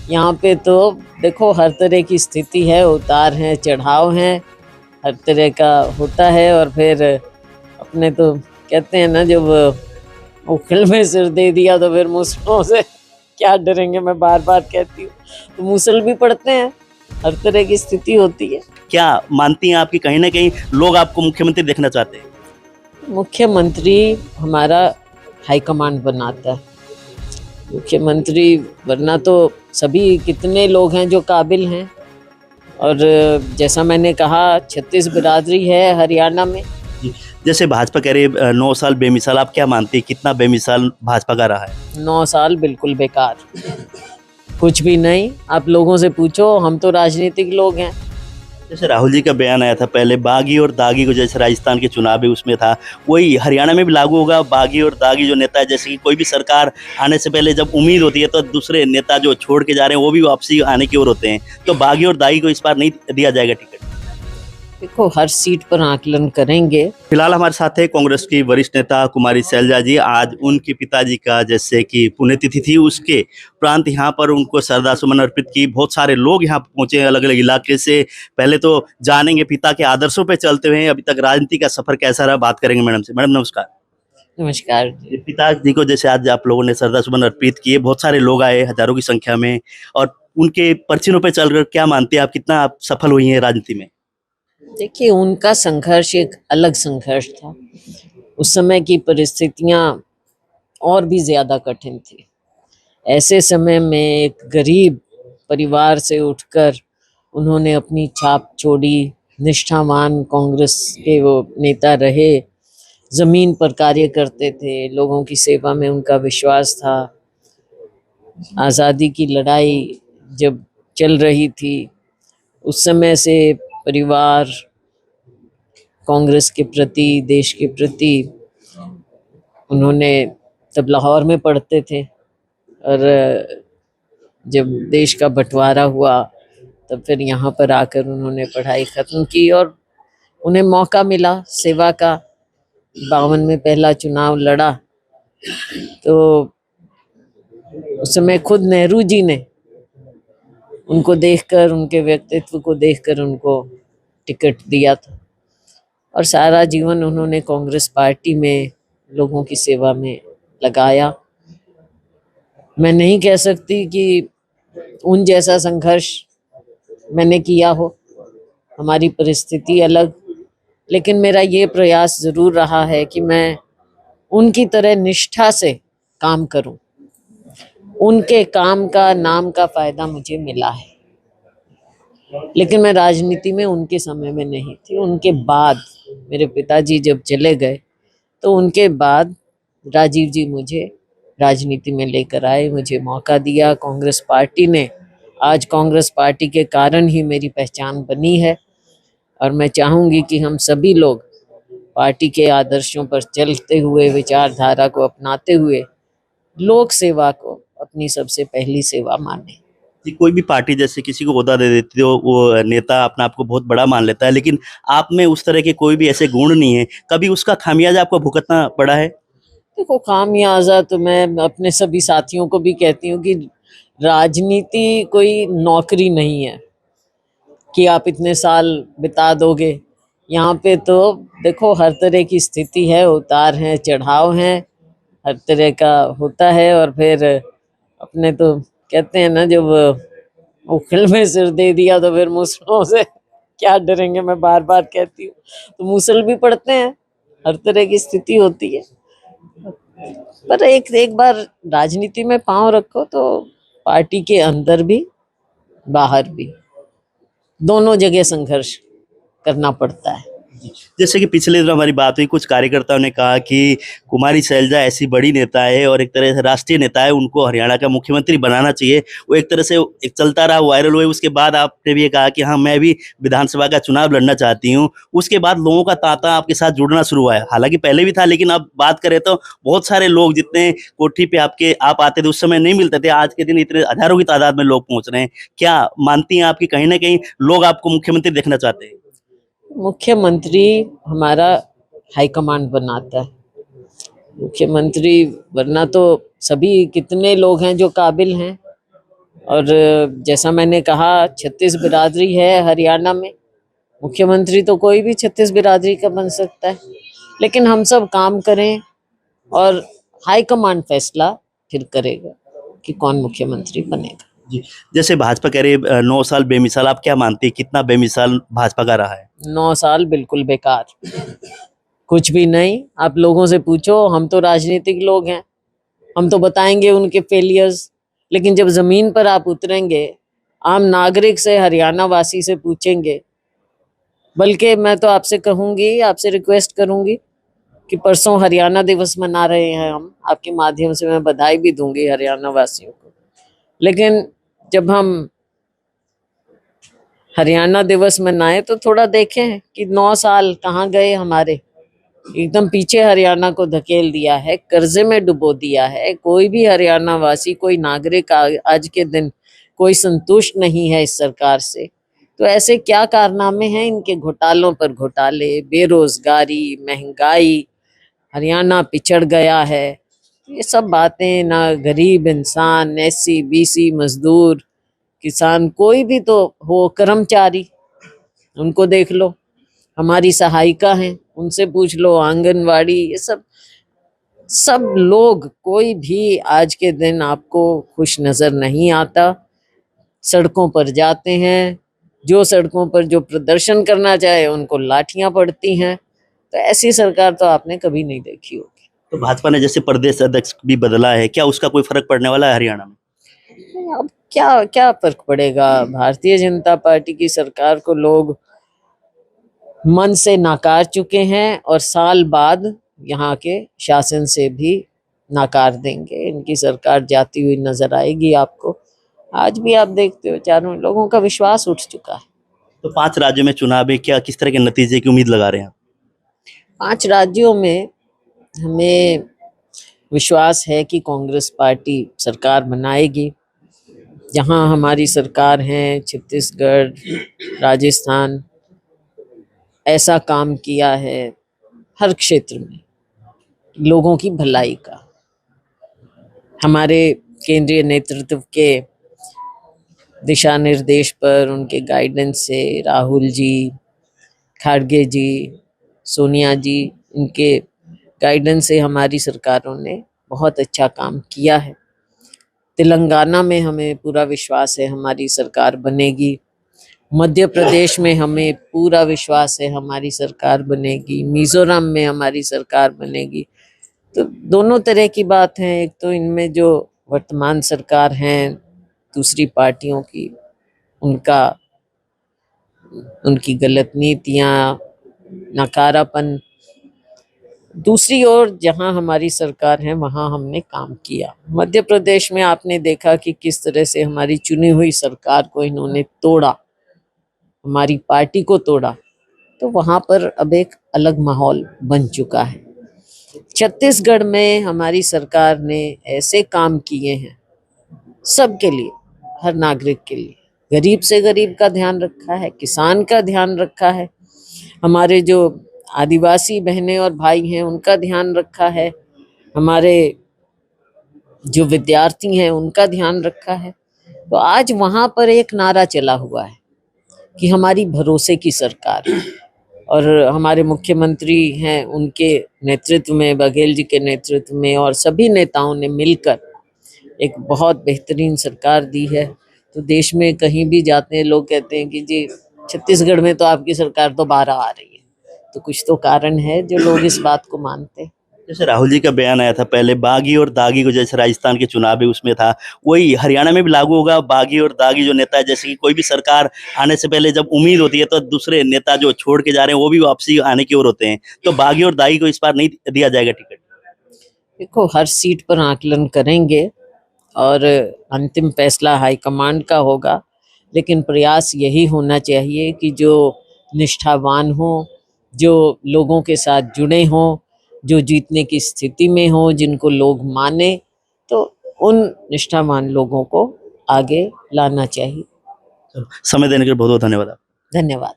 यहाँ पे तो देखो हर तरह की स्थिति है, उतार हैं, चढ़ाव हैं, हर तरह का होता है। और फिर अपने तो कहते हैं ना, जब उखल में सिर दे दिया तो फिर मुसलों से क्या डरेंगे, मैं बार बार कहती हूँ। तो मुसल भी पड़ते हैं, हर तरह की स्थिति होती है। क्या मानती हैं आपकी कहीं ना कहीं लोग आपको मुख्यमंत्री देखना चाहते हैं? मुख्यमंत्री हमारा हाईकमांड बनाता है। मुख्यमंत्री बनना तो सभी कितने लोग हैं जो काबिल हैं। और जैसा मैंने कहा 36 बिरादरी है हरियाणा में। जी। जैसे भाजपा कह रही है 9 साल बेमिसाल, आप क्या मानती है कितना बेमिसाल भाजपा का रहा है? 9 साल बिल्कुल बेकार, कुछ भी नहीं। आप लोगों से पूछो, हम तो राजनीतिक लोग हैं। जैसे राहुल जी का बयान आया था पहले, बागी और दागी को, जैसे राजस्थान के चुनाव है उसमें था, वही हरियाणा में भी लागू होगा। बागी और दागी जो नेता है, जैसे कि कोई भी सरकार आने से पहले जब उम्मीद होती है तो दूसरे नेता जो छोड़ के जा रहे हैं वो भी वापसी आने की ओर होते हैं, तो बागी और दागी को इस बार नहीं दिया जाएगा टिकट? देखो हर सीट पर आकलन करेंगे। फिलहाल हमारे साथ है कांग्रेस की वरिष्ठ नेता कुमारी शैलजा जी। आज उनके पिताजी का जैसे कि पुण्यतिथि थी, उसके उपरांत यहाँ पर उनको श्रद्धा सुमन अर्पित की। बहुत सारे लोग यहाँ पहुंचे अलग अलग इलाके से। पहले तो जानेंगे पिता के आदर्शों पे चलते हुए अभी तक राजनीति का सफर कैसा रहा, बात करेंगे मैडम से। मैडम नमस्कार। नमस्कार। पिताजी को जैसे आज आप लोगों ने श्रद्धा सुमन अर्पित किए, बहुत सारे लोग आए हजारों की संख्या में, और उनके परचीनों पे चलकर क्या मानते हैं आप, कितना आप सफल हुई हैं राजनीति में? देखिए उनका संघर्ष एक अलग संघर्ष था। उस समय की परिस्थितियां और भी ज्यादा कठिन थी। ऐसे समय में एक गरीब परिवार से उठकर उन्होंने अपनी छाप छोड़ी। निष्ठावान कांग्रेस के वो नेता रहे, जमीन पर कार्य करते थे, लोगों की सेवा में उनका विश्वास था। आज़ादी की लड़ाई जब चल रही थी, उस समय से परिवार कांग्रेस के प्रति, देश के प्रति, उन्होंने तब लाहौर में पढ़ते थे। और जब देश का बंटवारा हुआ तब फिर यहाँ पर आकर उन्होंने पढ़ाई ख़त्म की और उन्हें मौका मिला सेवा का। 52 में पहला चुनाव लड़ा तो उस समय खुद नेहरू जी ने उनको देखकर, उनके व्यक्तित्व को देखकर उनको टिकट दिया था। और सारा जीवन उन्होंने कांग्रेस पार्टी में लोगों की सेवा में लगाया। मैं नहीं कह सकती कि उन जैसा संघर्ष मैंने किया हो, हमारी परिस्थिति अलग, लेकिन मेरा ये प्रयास ज़रूर रहा है कि मैं उनकी तरह निष्ठा से काम करूं। उनके काम का, नाम का फ़ायदा मुझे मिला है, लेकिन मैं राजनीति में उनके समय में नहीं थी। उनके बाद मेरे पिताजी जब चले गए तो उनके बाद राजीव जी मुझे राजनीति में लेकर आए, मुझे मौका दिया। कांग्रेस पार्टी ने, आज कांग्रेस पार्टी के कारण ही मेरी पहचान बनी है। और मैं चाहूँगी कि हम सभी लोग पार्टी के आदर्शों पर चलते हुए, विचारधारा को अपनाते हुए लोक सेवा को अपनी सबसे पहली सेवा माने। कि कोई भी पार्टी जैसे किसी को ओहदा दे देती है, वो नेता अपना आपको बहुत बड़ा मान लेता है, लेकिन आप में उस तरह के कोई भी ऐसे गुण नहीं है, कभी उसका खामियाजा आपको भुगतना पड़ा है? देखो खामियाजा तो मैं अपने सभी साथियों को भी कहती हूँ कि राजनीति कोई नौकरी नहीं है कि आप इतने साल बिता दोगे। यहाँ पे तो देखो हर तरह की स्थिति है, उतार हैं, चढ़ाव हैं, हर तरह का होता है। और फिर अपने तो कहते हैं ना, जब उखल में सिर दे दिया तो फिर मुसलों से क्या डरेंगे, मैं बार बार कहती हूँ। तो मुसल भी पड़ते हैं, हर तरह की स्थिति होती है। पर एक बार राजनीति में पांव रखो तो पार्टी के अंदर भी, बाहर भी, दोनों जगह संघर्ष करना पड़ता है। जैसे कि पिछले दिनों हमारी बात हुई, कुछ कार्यकर्ताओं ने कहा कि कुमारी शैलजा ऐसी बड़ी नेता है और एक तरह से राष्ट्रीय नेता है, उनको हरियाणा का मुख्यमंत्री बनाना चाहिए। वो एक तरह से एक चलता रहा, वायरल हुए। उसके बाद आपने भी ये कहा कि हाँ मैं भी विधानसभा का चुनाव लड़ना चाहती हूँ। उसके बाद लोगों का तांता आपके साथ जुड़ना शुरू हुआ है, हालांकि पहले भी था, लेकिन अब बात करें तो बहुत सारे लोग जितने कोठी पे आप आते थे उस समय नहीं मिलते थे, आज के दिन इतने हजारों की तादाद में लोग पहुंच रहे हैं। क्या मानती हैं आपकी कहीं ना कहीं लोग आपको मुख्यमंत्री देखना चाहते हैं? मुख्यमंत्री हमारा हाईकमांड बनाता है। मुख्यमंत्री बनना तो सभी कितने लोग हैं जो काबिल हैं। और जैसा मैंने कहा 36 बिरादरी है हरियाणा में, मुख्यमंत्री तो कोई भी 36 बिरादरी का बन सकता है, लेकिन हम सब काम करें और हाईकमांड फैसला फिर करेगा कि कौन मुख्यमंत्री बनेगा। जी, जैसे भाजपा कह रही है 9 साल बेमिसाल, आप क्या मानते हैं कितना बेमिसाल भाजपा का रहा है? 9 साल बिल्कुल बेकार, कुछ भी नहीं। आप लोगों से पूछो, हम तो राजनीतिक लोग हैं, हम तो बताएंगे उनके फेलियर्स, लेकिन जब जमीन पर आप उतरेंगे, आम नागरिक से, हरियाणा वासी से पूछेंगे, बल्कि मैं तो आपसे कहूंगी, आपसे रिक्वेस्ट करूंगी कि परसों हरियाणा दिवस मना रहे हैं हम, आपके माध्यम से मैं बधाई भी दूंगी हरियाणा वासियों को, लेकिन जब हम हरियाणा दिवस मनाए तो थोड़ा देखें कि 9 साल कहाँ गए हमारे। एकदम पीछे हरियाणा को धकेल दिया है, कर्जे में डुबो दिया है। कोई भी हरियाणा वासी, कोई नागरिक आज के दिन कोई संतुष्ट नहीं है इस सरकार से। तो ऐसे क्या कारनामे हैं इनके, घोटालों पर घोटाले, बेरोजगारी, महंगाई, हरियाणा पिछड़ गया है। ये सब बातें ना गरीब इंसान, एससी बीसी, मजदूर, किसान, कोई भी तो हो, कर्मचारी, उनको देख लो, हमारी सहायिका हैं, उनसे पूछ लो, आंगनवाड़ी, ये सब लोग, कोई भी आज के दिन आपको खुश नजर नहीं आता। सड़कों पर जाते हैं, जो सड़कों पर जो प्रदर्शन करना चाहे उनको लाठियां पड़ती हैं। तो ऐसी सरकार तो आपने कभी नहीं देखी होगी। तो भाजपा ने जैसे प्रदेश अध्यक्ष भी बदला है, क्या उसका कोई फर्क पड़ने वाला है हरियाणा में? अब क्या क्या फर्क पड़ेगा? भारतीय जनता पार्टी की सरकार को लोग मन से नाकार चुके हैं और साल बाद यहाँ के शासन से भी नाकार देंगे। इनकी सरकार जाती हुई नजर आएगी आपको। आज भी आप देखते हो, चारों लोगों का विश्वास उठ चुका है। तो 5 राज्यों में चुनाव है, क्या किस तरह के नतीजे की उम्मीद लगा रहे हैं? 5 राज्यों में हमें विश्वास है कि कांग्रेस पार्टी सरकार बनाएगी। जहाँ हमारी सरकार है, छत्तीसगढ़, राजस्थान, ऐसा काम किया है हर क्षेत्र में लोगों की भलाई का। हमारे केंद्रीय नेतृत्व के दिशा निर्देश पर, उनके गाइडेंस से, राहुल जी, खाड़गे जी, सोनिया जी, इनके गाइडेंस से हमारी सरकारों ने बहुत अच्छा काम किया है। तेलंगाना में हमें पूरा विश्वास है हमारी सरकार बनेगी। मध्य प्रदेश में हमें पूरा विश्वास है हमारी सरकार बनेगी। मिजोरम में हमारी सरकार बनेगी। तो दोनों तरह की बात है। एक तो इनमें जो वर्तमान सरकार हैं दूसरी पार्टियों की, उनकी गलत नीतियां, नकारापन। दूसरी ओर जहां हमारी सरकार है वहां हमने काम किया। मध्य प्रदेश में आपने देखा कि किस तरह से हमारी चुनी हुई सरकार को इन्होंने तोड़ा, हमारी पार्टी को तोड़ा। तो वहां पर अब एक अलग माहौल बन चुका है। छत्तीसगढ़ में हमारी सरकार ने ऐसे काम किए हैं सबके लिए, हर नागरिक के लिए। गरीब से गरीब का ध्यान रखा है, किसान का ध्यान रखा है, हमारे जो आदिवासी बहनें और भाई हैं उनका ध्यान रखा है, हमारे जो विद्यार्थी हैं उनका ध्यान रखा है। तो आज वहां पर एक नारा चला हुआ है कि हमारी भरोसे की सरकार है। और हमारे मुख्यमंत्री हैं, उनके नेतृत्व में, बघेल जी के नेतृत्व में, और सभी नेताओं ने मिलकर एक बहुत बेहतरीन सरकार दी है। तो देश में कहीं भी जाते हैं लोग कहते हैं कि जी छत्तीसगढ़ में तो आपकी सरकार तो 12 आ रही है। तो कुछ तो कारण है जो लोग इस बात को मानते हैं। जैसे राहुल जी का बयान आया था पहले, बागी और दागी को, जैसे राजस्थान के चुनाव है उसमें था, वही हरियाणा में भी लागू होगा? बागी और दागी जो नेता है, जैसे कि कोई भी सरकार आने से पहले जब उम्मीद होती है तो दूसरे नेता जो छोड़ के जा रहे हैं वो भी वापसी आने की ओर होते हैं, तो बागी और दागी को इस बार नहीं दिया जाएगा टिकट? देखो, हर सीट पर आकलन करेंगे और अंतिम फैसला हाईकमांड का होगा, लेकिन प्रयास यही होना चाहिए कि जो निष्ठावान हो, जो लोगों के साथ जुड़े हों, जो जीतने की स्थिति में हो, जिनको लोग माने, तो उन निष्ठावान लोगों को आगे लाना चाहिए। समय देने के लिए बहुत बहुत धन्यवाद। धन्यवाद।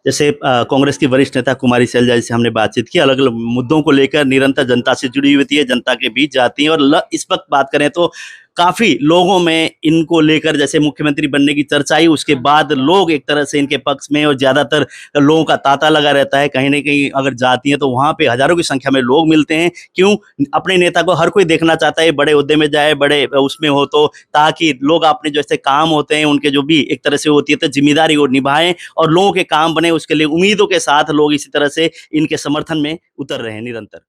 जैसे कांग्रेस की वरिष्ठ नेता कुमारी सैलजा जी से हमने बातचीत की, अलग अलग मुद्दों को लेकर निरंतर जनता से जुड़ी हुई है, जनता के बीच जाती है, और इस वक्त बात करें तो काफी लोगों में इनको लेकर जैसे मुख्यमंत्री बनने की चर्चा आई, उसके बाद लोग एक तरह से इनके पक्ष में, और ज्यादातर लोगों का तांता लगा रहता है। कहीं ना कहीं अगर जाती है तो वहां पे हजारों की संख्या में लोग मिलते हैं। क्यों? अपने नेता को हर कोई देखना चाहता है, बड़े ओहदे में जाए, बड़े उसमें हो, तो ताकि लोग अपने जो ऐसे काम होते हैं उनके जो भी एक तरह से होती है तो जिम्मेदारी वो निभाएं और लोगों के काम बने, उसके लिए उम्मीदों के साथ लोग इसी तरह से इनके समर्थन में उतर रहे हैं निरंतर।